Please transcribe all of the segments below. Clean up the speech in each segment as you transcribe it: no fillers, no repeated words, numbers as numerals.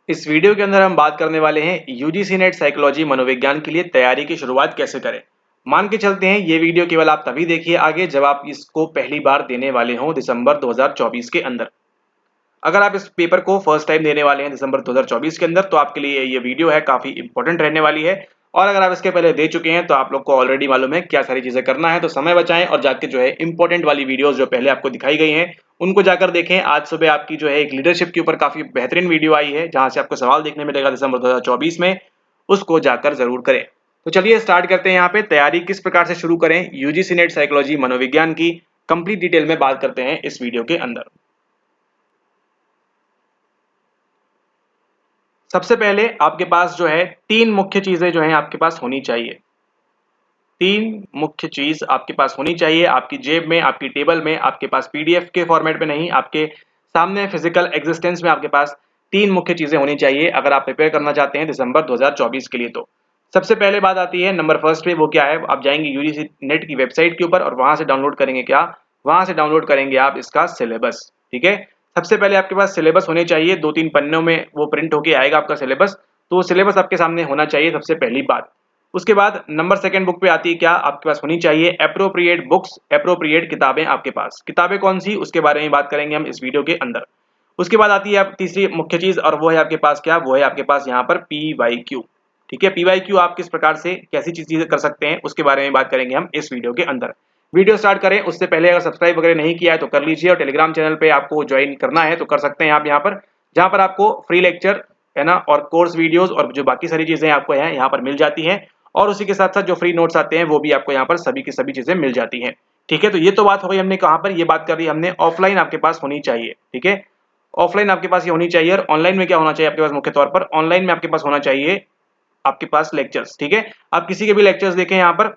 इस वीडियो के अंदर हम बात करने वाले हैं यूजीसी नेट साइकोलॉजी मनोविज्ञान के लिए तैयारी की शुरुआत कैसे करें। मान के चलते हैं ये वीडियो केवल आप तभी देखिए आगे जब आप इसको पहली बार देने वाले हों दिसंबर 2024 के अंदर। अगर आप इस पेपर को फर्स्ट टाइम देने वाले हैं दिसंबर 2024 के अंदर तो आपके लिए ये वीडियो है काफी इंपॉर्टेंट रहने वाली है। और अगर आप इसके पहले दे चुके हैं तो आप लोग को ऑलरेडी मालूम है क्या सारी चीजें करना है, तो समय बचाएं और जाके जो है इंपॉर्टेंट वाली वीडियोस जो पहले आपको दिखाई गई हैं उनको जाकर देखें। आज सुबह आपकी जो है एक लीडरशिप के ऊपर काफी बेहतरीन वीडियो आई है जहां से आपको सवाल देखने मिलेगा दिसंबर 2024 में, उसको जाकर जरूर करें। तो चलिए स्टार्ट करते हैं। यहाँ पे तैयारी किस प्रकार से शुरू करें यूजीसी नेट साइकोलॉजी मनोविज्ञान की कंप्लीट डिटेल में बात करते हैं इस वीडियो के अंदर। सबसे पहले आपके पास जो है तीन मुख्य चीजें जो है आपके पास होनी चाहिए। तीन मुख्य चीज आपके पास होनी चाहिए आपकी जेब में, आपकी टेबल में, आपके पास पीडीएफ के फॉर्मेट में नहीं, आपके सामने फिजिकल एग्जिस्टेंस में आपके पास तीन मुख्य चीजें होनी चाहिए अगर आप प्रिपेयर करना चाहते हैं दिसंबर 2024 के लिए। तो सबसे पहले बात आती है नंबर फर्स्ट पे, वो क्या है, आप जाएंगे यूजीसी नेट की वेबसाइट के ऊपर और वहां से डाउनलोड करेंगे क्या, वहां से डाउनलोड करेंगे आप इसका सिलेबस। ठीक है, सबसे पहले आपके पास सिलेबस होने चाहिए, 2-3 पन्नों में वो प्रिंट होके आएगा आपका सिलेबस, तो सिलेबस आपके सामने होना चाहिए सबसे पहली बात। उसके बाद नंबर सेकंड बुक पे आती है क्या, आपके पास होनी चाहिए एप्रोप्रिएट बुक्स, एप्रोप्रिएट किताबें। आपके पास किताबें कौन सी उसके बारे में बात करेंगे हम इस वीडियो के अंदर। उसके बाद आती है आप तीसरी मुख्य चीज और वो है आपके पास क्या, वो है आपके पास यहाँ पर PYQ। ठीक है, PYQ आप किस प्रकार से कैसी चीजें कर सकते हैं उसके बारे में बात करेंगे हम इस वीडियो के अंदर। वीडियो स्टार्ट करें उससे पहले अगर सब्सक्राइब वगैरह नहीं किया है तो कर लीजिए, और टेलीग्राम चैनल पे आपको ज्वाइन करना है तो कर सकते हैं आप यहाँ पर, जहाँ पर आपको फ्री लेक्चर है ना और कोर्स वीडियोस और जो बाकी सारी चीजें आपको यहाँ पर मिल जाती हैं, और उसी के साथ साथ जो फ्री नोट्स आते हैं वो भी आपको यहाँ पर सभी की सभी चीजें मिल जाती हैं। ठीक है, तो ये तो बात हो गई हमने कहाँ पर, ये बात कर रही हमने ऑफलाइन आपके पास होनी चाहिए। ठीक है, ऑफलाइन आपके पास ये होनी चाहिए। और ऑनलाइन में क्या होना चाहिए आपके पास, मुख्य तौर पर ऑनलाइन में आपके पास होना चाहिए आपके पास लेक्चर्स। ठीक है, आप किसी के भी लेक्चर्स देखें यहाँ पर,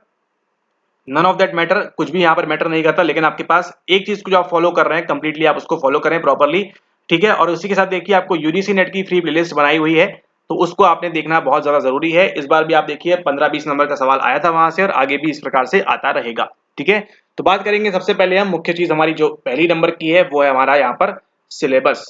नन ऑफ दैट मैटर, कुछ भी यहाँ पर मैटर नहीं करता, लेकिन आपके पास एक चीज को जो आप फॉलो कर रहे हैं कंप्लीटली आप उसको फॉलो करें प्रॉपरली। ठीक है, और उसी के साथ देखिए आपको यूजीसी नेट की फ्री प्लेलिस्ट बनाई हुई है तो उसको आपने देखना बहुत ज्यादा जरूरी है। इस बार भी आप देखिए 15-20 नंबर का सवाल आया था वहां से और आगे भी इस प्रकार से आता रहेगा। ठीक है, तो बात करेंगे सबसे पहले हम मुख्य चीज हमारी जो पहली नंबर की है वो है हमारा यहाँ पर सिलेबस।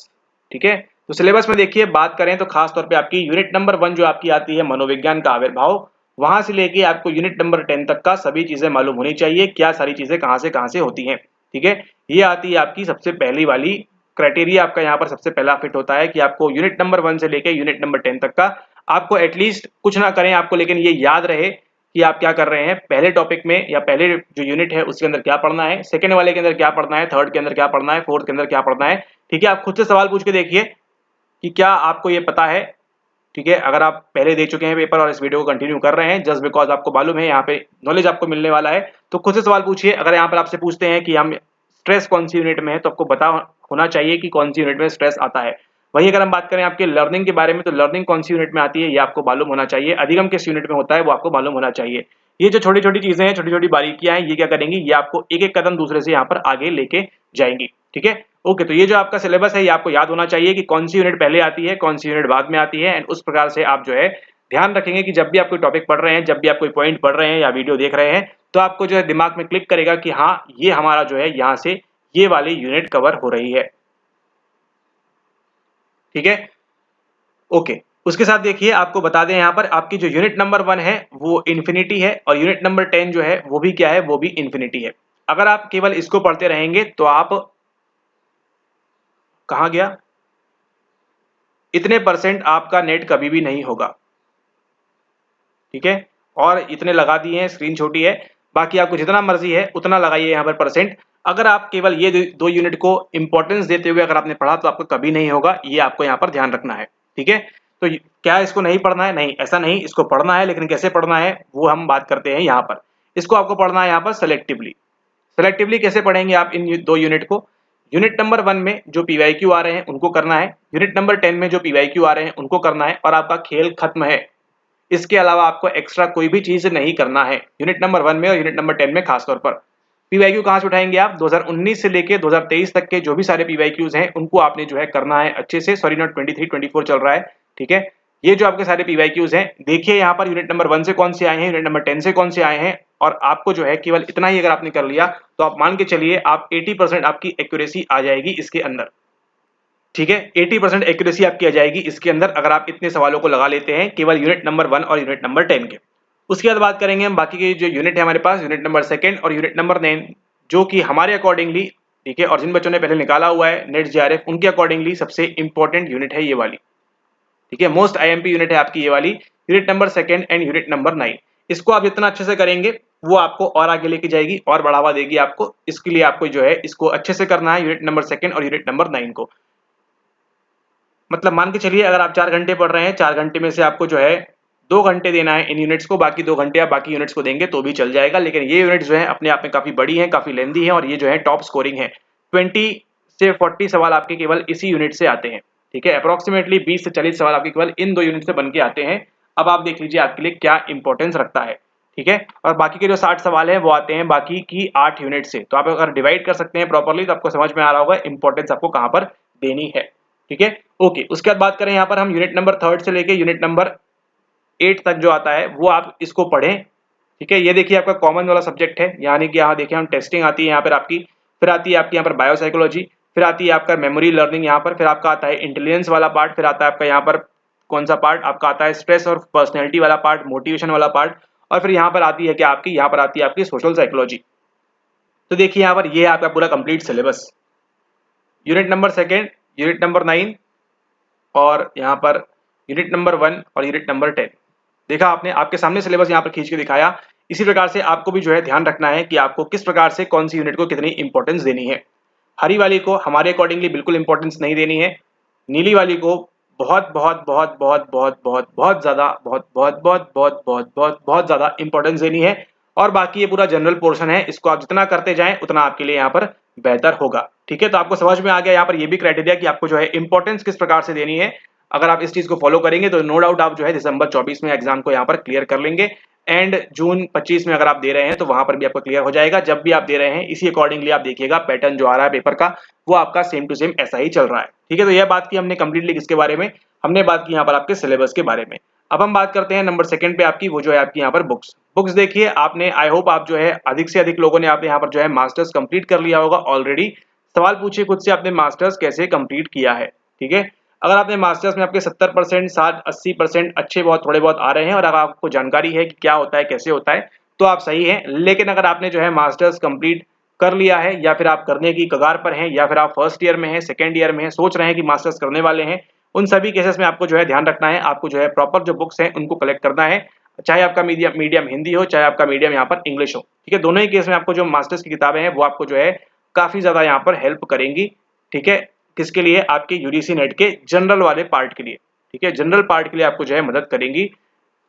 ठीक है, तो सिलेबस में देखिए बात करें तो खास तौर पे आपकी यूनिट नंबर 1 जो आपकी आती है मनोविज्ञान का आविर्भाव, वहां से लेके आपको यूनिट नंबर 10 तक का सभी चीजें मालूम होनी चाहिए, क्या सारी चीजें कहां से होती हैं। ठीक है, ये आती है आपकी सबसे पहली वाली क्राइटेरिया, आपका यहाँ पर सबसे पहला फिट होता है कि आपको यूनिट नंबर 1 से लेके यूनिट नंबर 10 तक का आपको एटलीस्ट कुछ ना करें आपको, लेकिन ये याद रहे कि आप क्या कर रहे हैं, पहले टॉपिक में या पहले जो यूनिट है उसके अंदर क्या पढ़ना है, सेकंड वाले के अंदर क्या पढ़ना है, थर्ड के अंदर क्या पढ़ना है, फोर्थ के अंदर क्या पढ़ना है। ठीक है, आप खुद से सवाल पूछ के देखिए कि क्या आपको ये पता है। ठीक है, अगर आप पहले दे चुके हैं पेपर और इस वीडियो को कंटिन्यू कर रहे हैं जस्ट बिकॉज आपको मालूम है यहाँ पे नॉलेज आपको मिलने वाला है, तो खुद से सवाल पूछिए। अगर यहाँ पर आपसे पूछते हैं कि हम स्ट्रेस कौन सी यूनिट में है तो आपको पता होना चाहिए कि कौन सी यूनिट में स्ट्रेस आता है। वही अगर हम बात करें आपके लर्निंग के बारे में तो लर्निंग कौन सी यूनिट में आती है ये आपको मालूम होना चाहिए, अधिगम किस यूनिट में होता है वो आपको मालूम होना चाहिए। ये जो छोटी छोटी चीजें हैं, छोटी छोटी बारीकियां हैं, ये क्या करेंगी, ये आपको एक एक कदम दूसरे से यहाँ पर आगे लेके जाएंगी। ठीक है, ओके, तो ये जो आपका सिलेबस है ये आपको याद होना चाहिए कि कौन सी यूनिट पहले आती है कौन सी यूनिट बाद में आती है, एंड उस प्रकार से आप जो है ध्यान रखेंगे कि जब भी आप कोई टॉपिक पढ़ रहे हैं, जब भी आप कोई पॉइंट पढ़ रहे हैं या वीडियो देख रहे हैं तो आपको जो है दिमाग में क्लिक करेगा कि हाँ ये हमारा जो है यहाँ से ये वाली यूनिट कवर हो रही है। ठीक है, ओके, उसके साथ देखिए आपको बता दें यहाँ पर आपकी जो यूनिट नंबर 1 है वो इन्फिनिटी है और यूनिट नंबर 10 जो है वो भी क्या है, वो भी इन्फिनिटी है। अगर आप केवल इसको पढ़ते रहेंगे तो आप कहाँ गया, इतने परसेंट आपका नेट कभी भी नहीं होगा। ठीक है, और इतने लगा दिए हैं, स्क्रीन छोटी है, बाकी आपको जितना मर्जी है उतना लगाइए यहाँ पर परसेंट। अगर आप केवल ये दो यूनिट को इंपॉर्टेंस देते हुए अगर आपने पढ़ा तो आपको कभी नहीं होगा, ये आपको यहाँ पर ध्यान रखना है। ठीक है, तो क्या इसको नहीं पढ़ना है, नहीं ऐसा नहीं, इसको पढ़ना है, लेकिन कैसे पढ़ना है वो हम बात करते हैं यहाँ पर। इसको आपको पढ़ना है यहाँ पर सेलेक्टिवली। सेलेक्टिवली कैसे पढ़ेंगे आप इन दो यूनिट को, यूनिट नंबर 1 में जो PYQ आ रहे हैं उनको करना है, यूनिट नंबर 10 में जो PYQ आ रहे हैं उनको करना है, और आपका खेल खत्म है। इसके अलावा आपको एक्स्ट्रा कोई भी चीज नहीं करना है यूनिट नंबर 1 में और यूनिट नंबर 10 में। खासतौर पर PYQ कहां से उठाएंगे आप, 2019 से लेके 2023 तक के जो भी सारे PYQs हैं उनको आपने जो है करना है अच्छे से, सॉरी नॉट 23-24 चल रहा है। ठीक है, ये जो आपके सारे PYQs हैं देखिए यहाँ पर यूनिट नंबर 1 से कौन से आए हैं, यूनिट नंबर 10 से कौन से आए हैं, और आपको जो है केवल इतना ही अगर आपने कर लिया तो आप मान के चलिए आप 80% आपकी एक्यूरेसी आ जाएगी इसके अंदर। ठीक है, 80% एक्यूरेसी आपकी आ जाएगी इसके अंदर अगर आप इतने सवालों को लगा लेते हैं केवल यूनिट नंबर 1 और यूनिट नंबर 10 के। उसके बाद बात करेंगे हम बाकी के जो यूनिट है हमारे पास, यूनिट नंबर 2 और यूनिट नंबर 9, जो कि हमारे अकॉर्डिंगली, ठीक है, और जिन बच्चों ने पहले निकाला हुआ है नेट जेआरएफ उनके अकॉर्डिंगली सबसे इंपॉर्टेंट यूनिट है ये वाली। ठीक है, मोस्ट आईएमपी यूनिट है आपकी ये वाली, unit number 2 and unit number 9। इसको आप जितना अच्छे से करेंगे वो आपको और आगे लेके जाएगी और बढ़ावा देगी आपको। इसके लिए आपको जो है इसको अच्छे से करना है, यूनिट नंबर 2 और यूनिट नंबर 9 को। मतलब मान के चलिए अगर आप 4 घंटे पढ़ रहे हैं, 4 घंटे में से आपको जो है 2 घंटे देना है इन यूनिट्स को, बाकी 2 घंटे आप बाकी यूनिट्स को देंगे तो भी चल जाएगा। लेकिन ये यूनिट्स जो है अपने आप में काफी बड़ी है, काफी लेंदी है, और ये जो है टॉप स्कोरिंग है। 20 से 40 सवाल आपके केवल इसी यूनिट से आते हैं। ठीक है, अप्रोक्सीमेटली 20 से 40 सवाल आपके केवल इन 2 यूनिट से बन के आते हैं। अब आप देख लीजिए आपके लिए क्या इंपॉर्टेंस रखता है। ठीक है, और बाकी के जो 60 सवाल है वो आते हैं बाकी की 8 यूनिट से। तो आप अगर डिवाइड कर सकते हैं प्रॉपर्ली तो आपको समझ में आ रहा होगा इंपॉर्टेंस आपको कहां पर देनी है। ठीक है, ओके। उसके बाद बात करें यहाँ पर हम यूनिट नंबर 3 से लेके यूनिट नंबर 8 तक जो आता है वो आप इसको पढ़ें। ठीक है, ये देखिए आपका कॉमन वाला सब्जेक्ट है, यानी कि यहाँ देखिए हम टेस्टिंग आती है यहाँ पर आपकी, फिर आती है आपकी यहाँ पर बायोसाइकोलॉजी, फिर आती है आपका मेमोरी लर्निंग यहाँ पर, फिर आपका आता है इंटेलिजेंस वाला पार्ट, फिर आता है आपका यहाँ पर कौन सा पार्ट आपका आता है स्ट्रेस और पर्सनैलिटी वाला पार्ट, मोटिवेशन वाला पार्ट, और फिर यहाँ पर आती है क्या आपकी, यहाँ पर आती है आपकी सोशल साइकोलॉजी। तो देखिए यहाँ पर ये है आपका पूरा complete syllabus, unit number 2, unit number 9 और यहाँ पर यूनिट नंबर 1 और यूनिट नंबर 10। देखा आपने, आपके सामने सिलेबस यहाँ पर खींच के दिखाया। इसी प्रकार से आपको भी जो है ध्यान रखना है कि आपको किस प्रकार से कौन सी यूनिट को कितनी इंपॉर्टेंस देनी है। हरी वाली को हमारे अकॉर्डिंगली बिल्कुल इंपॉर्टेंस नहीं देनी है, नीली वाली को बहुत बहुत बहुत बहुत बहुत बहुत बहुत ज्यादा बहुत बहुत बहुत बहुत बहुत बहुत बहुत ज्यादा इंपॉर्टेंस देनी है। और बाकी ये पूरा जनरल पोर्शन है, इसको आप जितना करते जाएं उतना आपके लिए यहाँ पर बेहतर होगा। ठीक है, तो आपको समझ में आ गया यहाँ पर ये भी क्राइटेरिया कि आपको जो है इंपॉर्टेंस किस प्रकार से देनी है। अगर आप इस चीज को फॉलो करेंगे तो नो डाउट आप जो है दिसंबर 24 में एग्जाम को यहाँ पर क्लियर कर लेंगे, एंड जून 25 में अगर आप दे रहे हैं तो वहां पर भी आपको क्लियर हो जाएगा। जब भी आप दे रहे हैं इसी अकॉर्डिंगली आप देखिएगा पैटर्न जो आ रहा है पेपर का वो आपका सेम टू सेम ऐसा ही चल रहा है। ठीक है, तो यह बात की हमने कंप्लीटली किसके बारे में, हमने बात की यहाँ पर आपके सिलेबस के बारे में। अब हम बात करते हैं नंबर 2 पे आपकी, वो जो है आपकी यहाँ पर बुक्स। बुक्स देखिए आपने, आई होप आप जो है अधिक से अधिक लोगों ने आपने यहाँ पर जो है मास्टर्स कंप्लीट कर लिया होगा ऑलरेडी। सवाल पूछिए खुद से, आपने मास्टर्स कैसे कंप्लीट किया है। ठीक है, अगर आपने मास्टर्स में आपके 70%, 60-80% अच्छे बहुत थोड़े बहुत आ रहे हैं और अगर आपको जानकारी है कि क्या होता है कैसे होता है तो आप सही हैं। लेकिन अगर आपने जो है मास्टर्स कंप्लीट कर लिया है या फिर आप करने की कगार पर हैं या फिर आप फर्स्ट ईयर में हैं, सेकेंड ईयर में हैं, सोच रहे हैं कि मास्टर्स करने वाले हैं, उन सभी केसेस में आपको जो है ध्यान रखना है, आपको जो है प्रॉपर जो बुक्स हैं उनको कलेक्ट करना है। चाहे आपका मीडियम हिंदी हो, चाहे आपका मीडियम यहाँ पर इंग्लिश हो। ठीक है, दोनों ही केस में आपको जो मास्टर्स की किताबें हैं वो आपको जो है काफी ज्यादा यहाँ पर हेल्प करेंगी। ठीक है, किसके लिए, आपके यूजीसी नेट के जनरल वाले पार्ट के लिए। ठीक है, जनरल पार्ट के लिए आपको जो है मदद करेंगी।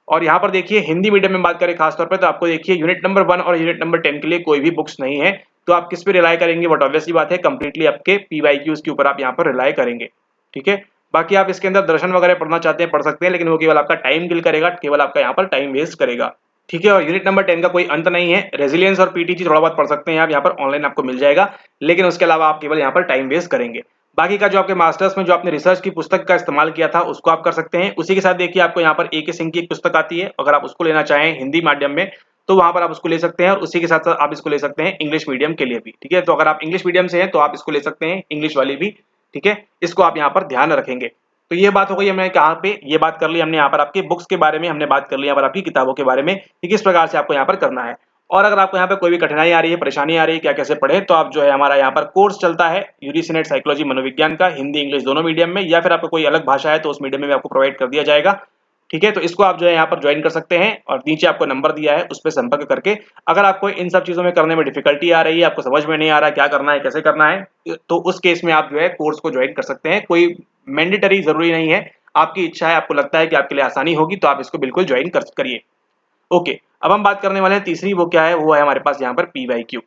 और यहाँ पर देखिए हिंदी मीडियम में बात करें खासतौर पर तो आपको देखिए यूनिट नंबर 1 और यूनिट नंबर 10 के लिए कोई भी बुक्स नहीं है, तो आप किस पे रिलाई करेंगे, बट ऑब्वियसली बात है कंप्लीटली आपके पीवाईक्यूज के ऊपर आप यहाँ पर रिलाई करेंगे। ठीक है, बाकी आप इसके अंदर दर्शन वगैरह पढ़ना चाहते हैं पढ़ सकते हैं, लेकिन वो केवल आपका टाइम किल करेगा, केवल आपका यहाँ पर टाइम वेस्ट करेगा। ठीक है, और यूनिट नंबर 10 का कोई अंत नहीं है, रेजिलियंस और पीटीजी थोड़ा बहुत पढ़ सकते हैं आप यहाँ पर, ऑनलाइन आपको मिल जाएगा, लेकिन उसके अलावा आप केवल यहाँ पर टाइम वेस्ट करेंगे। बाकी का जो आपके मास्टर्स में जो आपने रिसर्च की पुस्तक का इस्तेमाल किया था उसको आप कर सकते हैं। उसी के साथ देखिए आपको यहाँ पर ए.के. सिंह की एक पुस्तक आती है, अगर आप उसको लेना चाहें हिंदी माध्यम में तो वहां पर आप उसको ले सकते हैं, और उसी के साथ साथ आप इसको ले सकते हैं इंग्लिश मीडियम के लिए भी। ठीक है, तो अगर आप इंग्लिश मीडियम से हैं तो आप इसको ले सकते हैं, इंग्लिश वाली भी। ठीक है, इसको आप यहाँ पर ध्यान रखेंगे। तो ये बात हो गई, हमने कहाँ पे ये बात कर ली, हमने यहाँ पर आपके बुक्स के बारे में हमने बात कर ली, यहाँ पर आपकी किताबों के बारे में कि किस प्रकार से आपको यहाँ पर करना है। और अगर आपको यहाँ पे कोई भी कठिनाई आ रही है, परेशानी आ रही है क्या कैसे पढ़े, तो आप जो है हमारा यहाँ पर कोर्स चलता है यूजीसी नेट साइकोलॉजी मनोविज्ञान का, हिंदी इंग्लिश दोनों मीडियम में, या फिर आपको कोई अलग भाषा है तो उस मीडियम में आपको प्रोवाइड कर दिया जाएगा। ठीक है, तो इसको आप जो है यहाँ पर ज्वाइन कर सकते हैं, और नीचे आपको नंबर दिया है उस पर संपर्क करके अगर आपको इन सब चीजों में करने में डिफिकल्टी आ रही है, आपको समझ में नहीं आ रहा क्या करना है कैसे करना है, तो उस केस में आप जो है कोर्स को ज्वाइन कर सकते हैं। कोई मैंडेटरी जरूरी नहीं है, आपकी इच्छा है, आपको लगता है कि आपके लिए आसानी होगी तो आप इसको बिल्कुल ज्वाइन करिए। ओके, अब हम बात करने वाले हैं तीसरी, वो क्या है, वो है हमारे पास यहाँ पर पीवाईक्यू।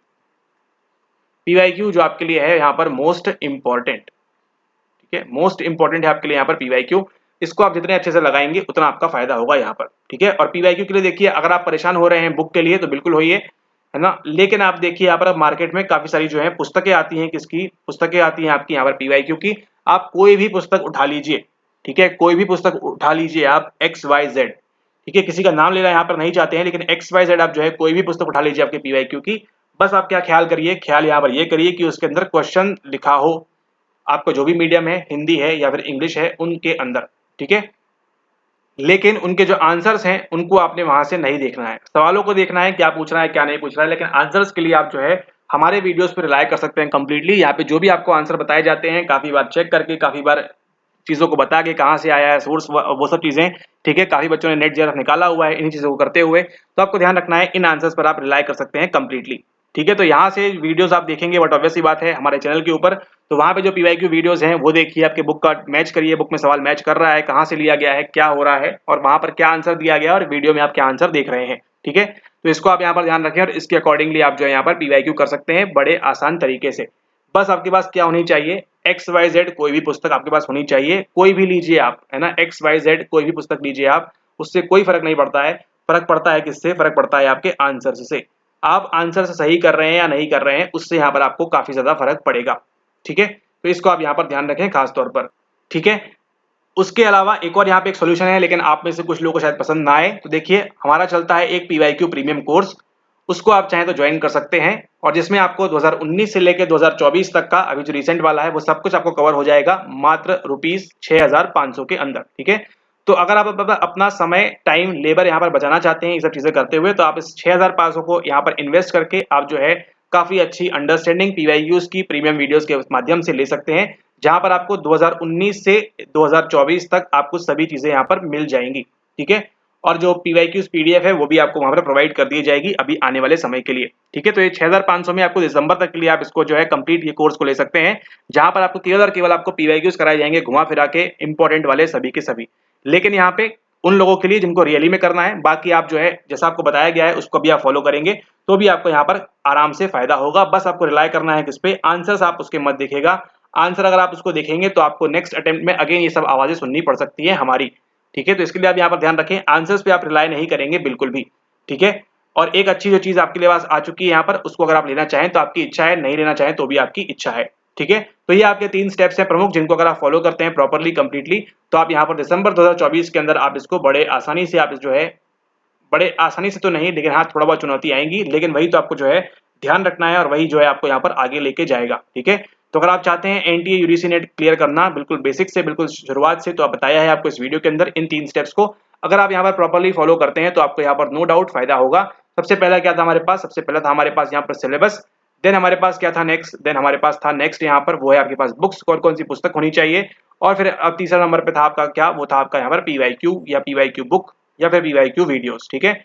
पीवाईक्यू जो आपके लिए है यहाँ पर मोस्ट इंपॉर्टेंट। ठीक है, मोस्ट इंपॉर्टेंट है आपके लिए यहाँ पर पीवाईक्यू। इसको आप जितने अच्छे से लगाएंगे उतना आपका फायदा होगा यहाँ पर। ठीक है, और पीवाईक्यू के लिए देखिए अगर आप परेशान हो रहे हैं बुक के लिए तो बिल्कुल होइए, है ना, लेकिन आप देखिए यहाँ पर मार्केट में काफी सारी जो है पुस्तकें आती हैं, किसकी पुस्तकें आती हैं आपकी यहाँ पर पीवाईक्यू की। आप कोई भी पुस्तक उठा लीजिए, ठीक है, कोई भी पुस्तक उठा लीजिए आप XYZ। ठीक है, किसी का नाम लेना यहाँ पर नहीं चाहते हैं, लेकिन XYZ आप जो है कोई भी पुस्तक उठा लीजिए आपके पीवाईक्यू की। बस आप क्या ख्याल करिए, ख्याल यहाँ पर ये करिए कि उसके अंदर क्वेश्चन लिखा हो, आपका जो भी मीडियम है, हिंदी है या फिर इंग्लिश है, उनके अंदर, ठीक है। लेकिन उनके जो आंसर्स हैं उनको आपने वहां से नहीं देखना है, सवालों को देखना है क्या पूछ रहा है क्या नहीं पूछ रहा है, लेकिन आंसर्स के लिए आप जो है हमारे वीडियोस पर रिलाय कर सकते हैं कंप्लीटली। यहाँ पे जो भी आपको आंसर बताए जाते हैं काफी बार चेक करके, काफी बार चीजों को बता के कहाँ से आया है सोर्स, वो सब चीजें, ठीक है। काफी बच्चों ने नेट जेआरएफ निकाला हुआ है इन्हीं चीजों को करते हुए, तो आपको ध्यान रखना है इन आंसर्स पर आप रिलाय कर सकते हैं कंप्लीटली, ठीक है। तो यहाँ से वीडियोस आप देखेंगे, बट ऑब्वियस सी बात है हमारे चैनल के ऊपर, तो वहाँ पे जो पीवाईक्यू वीडियोस हैं वो देखिए, आपके बुक का मैच करिए, बुक में सवाल मैच कर रहा है, कहाँ से लिया गया है, क्या हो रहा है, और वहाँ पर क्या आंसर दिया गया है, और वीडियो में आप क्या आंसर देख रहे हैं, ठीक है। तो इसको आप यहाँ पर ध्यान रखें और इसके अकॉर्डिंगली आप जो है यहाँ पर पीवाईक्यू कर सकते हैं बड़े आसान तरीके से। बस आपके पास क्या होनी चाहिए, XYZ कोई भी पुस्तक आपके पास होनी चाहिए, कोई भी लीजिए आप, है ना, XYZ कोई भी पुस्तक लीजिए आप, उससे कोई फर्क नहीं पड़ता है। फर्क पड़ता है किससे, फर्क पड़ता है आपके आंसर से। आप आंसर से सही कर रहे हैं या नहीं कर रहे हैं, उससे यहाँ पर आपको काफी ज्यादा फर्क पड़ेगा, ठीक है। तो इसको आप यहाँ पर ध्यान रखें खास तौर पर, ठीक है। उसके अलावा एक और यहाँ पे एक सोल्यूशन है, लेकिन आप में से कुछ लोगों को शायद पसंद ना आए, तो देखिए हमारा चलता है एक पीवाईक्यू प्रीमियम कोर्स, उसको आप चाहें तो ज्वाइन कर सकते हैं, और जिसमें आपको 2019 से लेकर 2024 तक का अभी जो रिसेंट वाला है वो सब कुछ आपको कवर हो जाएगा मात्र ₹6500 के अंदर, ठीक है। तो अगर आप अपना समय, टाइम, लेबर यहाँ पर बचाना चाहते हैं ये सब चीजें करते हुए, तो आप इस 6500 को यहाँ पर इन्वेस्ट करके आप जो है काफी अच्छी अंडरस्टैंडिंग पीवाईक्यूज की प्रीमियम वीडियोस के माध्यम से ले सकते हैं, जहां पर आपको 2019 से 2024 तक आपको सभी चीजें यहाँ पर मिल जाएंगी, ठीक है। और जो पीवाईक्यूज पीडीएफ है वो भी आपको वहां पर प्रोवाइड कर दी जाएगी अभी आने वाले समय के लिए, ठीक है। तो ये 6500 में आपको दिसंबर तक के लिए आप इसको जो है कंप्लीट ये कोर्स को ले सकते हैं, जहां पर आपको केवल और केवल आपको पीवाईक्यूज कराए जाएंगे घुमा फिरा के इंपॉर्टेंट वाले सभी के सभी। लेकिन यहाँ पे उन लोगों के लिए जिनको रियली में करना है, बाकी आप जो है जैसा आपको बताया गया है उसको भी आप फॉलो करेंगे तो भी आपको यहाँ पर आराम से फायदा होगा। बस आपको रिलाय करना है किस पे, आंसर्स आप उसके मत देखेगा, आंसर अगर आप उसको देखेंगे तो आपको नेक्स्ट अटेम्प्ट में अगेन ये सब आवाजें सुननी पड़ सकती है हमारी, ठीक है। तो इसके लिए आप यहाँ पर ध्यान रखें, आंसर्स पे आप रिलाय नहीं करेंगे बिल्कुल भी, ठीक है। और एक अच्छी जो चीज आपके लिए पास आ चुकी है यहाँ पर, उसको अगर आप लेना चाहें तो आपकी इच्छा है, नहीं लेना चाहें तो भी आपकी इच्छा है, ठीक है। तो ये आपके 3 स्टेप्स हैं प्रमुख, जिनको अगर आप फॉलो करते हैं प्रॉपर्ली कंप्लीटली, तो आप यहाँ पर दिसंबर 2024 के अंदर आप इसको बड़े आसानी से आप जो है, बड़े आसानी से तो नहीं लेकिन हाँ थोड़ा बहुत चुनौती आएंगी, लेकिन वही तो आपको जो है ध्यान रखना है और वही जो है आपको यहाँ पर आगे लेके जाएगा, ठीक है। तो अगर आप चाहते हैं एनटीए यूजीसी नेट क्लियर करना बिल्कुल बेसिक से, बिल्कुल शुरुआत से, तो आप बताया है आपको इस वीडियो के अंदर इन 3 स्टेप्स को अगर आप यहाँ पर प्रॉपर्ली फॉलो करते हैं तो आपको यहाँ पर नो डाउट फायदा होगा। सबसे पहला क्या था हमारे पास, सबसे पहला था हमारे पास यहाँ पर सिलेबस, देन हमारे पास क्या था नेक्स्ट, देन हमारे पास था नेक्स्ट यहाँ पर वो है आपके पास बुक्स, कौन कौन सी पुस्तक होनी चाहिए, और फिर अब तीसरा नंबर पे था आपका क्या, वो था आपका यहाँ पर पीवाईक्यू या पीवाईक्यू बुक या फिर पीवाईक्यू वीडियोस, ठीक है।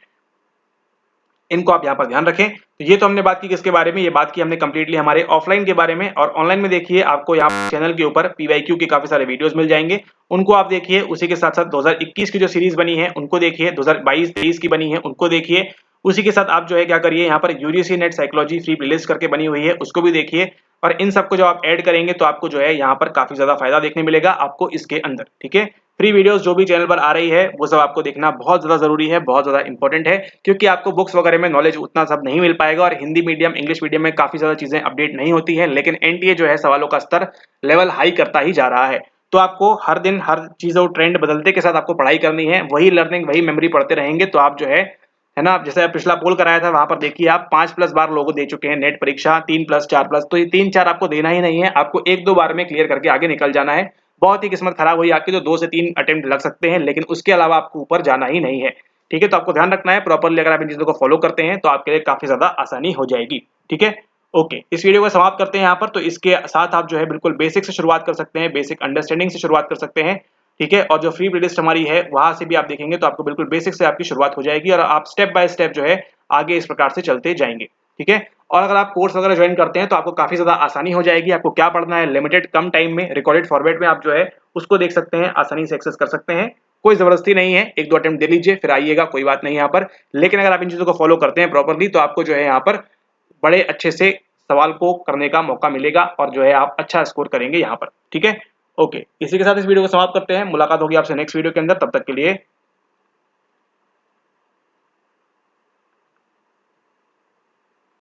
इनको आप यहाँ पर ध्यान रखें। तो ये तो हमने बात की किसके बारे में, ये बात की हमने कंप्लीटली हमारे ऑफलाइन के बारे में, और ऑनलाइन में देखिए आपको यहाँ चैनल के ऊपर पीवाईक्यू के काफी सारे वीडियोस मिल जाएंगे, उनको आप देखिए। उसी के साथ साथ 2021 की जो सीरीज बनी है उनको देखिए, 2022-23 की बनी है उनको देखिए। उसी के साथ आप जो है क्या करिए, यहाँ पर UGC net psychology free playlist करके बनी हुई है उसको भी देखिए, और इन सबको जब आप ऐड करेंगे तो आपको जो है यहाँ पर काफी ज्यादा फायदा देखने मिलेगा आपको इसके अंदर, ठीक है। फ्री वीडियोस जो भी चैनल पर आ रही है वो सब आपको देखना बहुत ज्यादा जरूरी है, बहुत ज्यादा इंपॉर्टेंट है, क्योंकि आपको बुक्स वगैरह में नॉलेज उतना सब नहीं मिल पाएगा, और हिंदी मीडियम इंग्लिश मीडियम में काफी ज्यादा चीजें अपडेट नहीं होती है, लेकिन एनटीए जो है सवालों का स्तर लेवल हाई करता ही जा रहा है। तो आपको हर दिन हर चीज और ट्रेंड बदलते के साथ आपको पढ़ाई करनी है, वही लर्निंग वही मेमोरी पढ़ते रहेंगे तो आप जो है ना, जैसे पिछला पोल कराया था वहां पर देखिए आप 5+ बार लोगों दे चुके हैं नेट परीक्षा, 3+, 4+, तो ये 3-4 आपको देना ही नहीं है, आपको 1-2 बार में क्लियर करके आगे निकल जाना है। बहुत ही किस्मत खराब हुई आपकी तो 2 से 3 अटेम्प्ट लग सकते हैं, लेकिन उसके अलावा आपको ऊपर जाना ही नहीं है, ठीक है। तो आपको ध्यान रखना है प्रॉपर्ली, अगर आप इन चीजों को फॉलो करते हैं तो आपके लिए काफी ज्यादा आसानी हो जाएगी, ठीक है। ओके, इस वीडियो को समाप्त करते हैं यहाँ पर। तो इसके साथ आप जो है बिल्कुल बेसिक से शुरुआत कर सकते हैं, बेसिक अंडरस्टैंडिंग से शुरुआत कर सकते हैं, ठीक है। और जो फ्री प्लेलिस्ट हमारी है वहां से भी आप देखेंगे तो आपको बिल्कुल बेसिक से आपकी शुरुआत हो जाएगी, और आप स्टेप बाय स्टेप जो है आगे इस प्रकार से चलते जाएंगे, ठीक है। और अगर आप कोर्स वगैरह ज्वाइन करते हैं तो आपको काफी ज्यादा आसानी हो जाएगी, आपको क्या पढ़ना है लिमिटेड कम टाइम में रिकॉर्डेड फॉर्मेट में आप जो है उसको देख सकते हैं, आसानी से एक्सेस कर सकते हैं, कोई जबरदस्ती नहीं है, 1-2 अटेम्प्ट दे लीजिए फिर आइएगा, कोई बात नहीं यहाँ पर। लेकिन अगर आप इन चीजों को फॉलो करते हैं प्रॉपर्ली तो आपको जो है यहाँ पर बड़े अच्छे से सवाल को करने का मौका मिलेगा, और जो है आप अच्छा स्कोर करेंगे यहाँ पर, ठीक है। ओके, इसी के साथ इस वीडियो को समाप्त करते हैं, मुलाकात होगी आपसे नेक्स्ट वीडियो के अंदर, तब तक के लिए